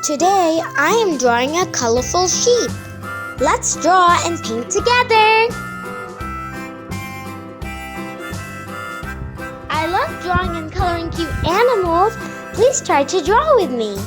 Today I am drawing a colorful sheep. Let's draw and paint together. I love drawing and coloring cute animals. Please try to draw with me.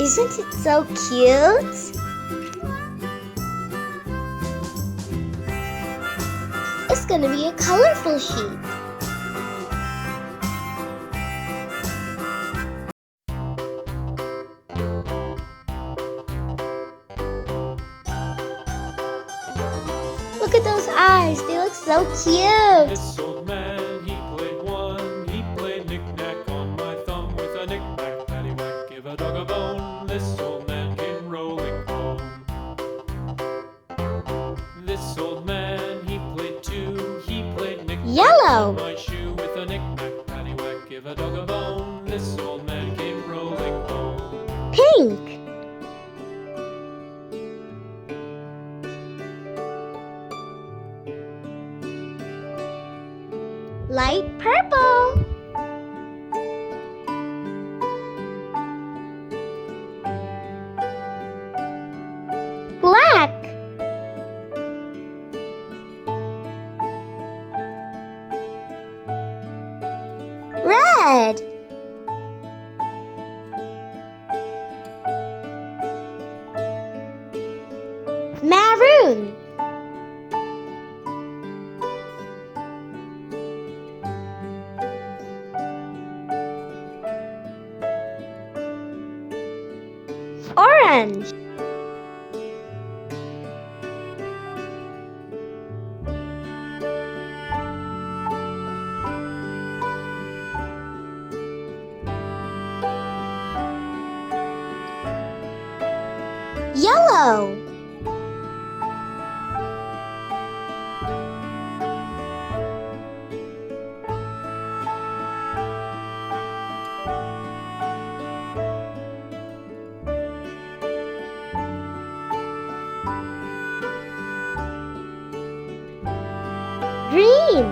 Isn't it so cute? It's gonna be a colorful sheep. Look at those eyes, they look so cute. This old man, he played one. He played knick-knack on my thumb with a knick-knack, paddywhack, give a dog a bone. This old man came rolling home. This old man, he played two. He played knick-knack Yellow. on my shoe with a knick-knack, paddywhack, give a dog a bone. This old man came rolling home. Pink. Light purple. Black. Red. Maroon. Orange. Yellow. Green.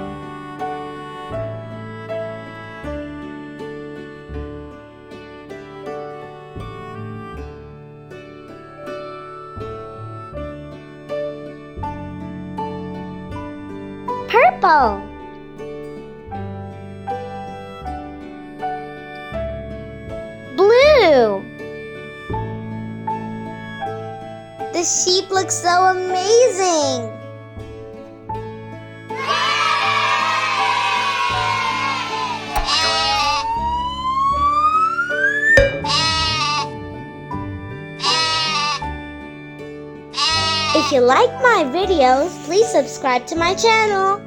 Purple. Blue. The sheep looks so amazing. If you like my videos, please subscribe to my channel.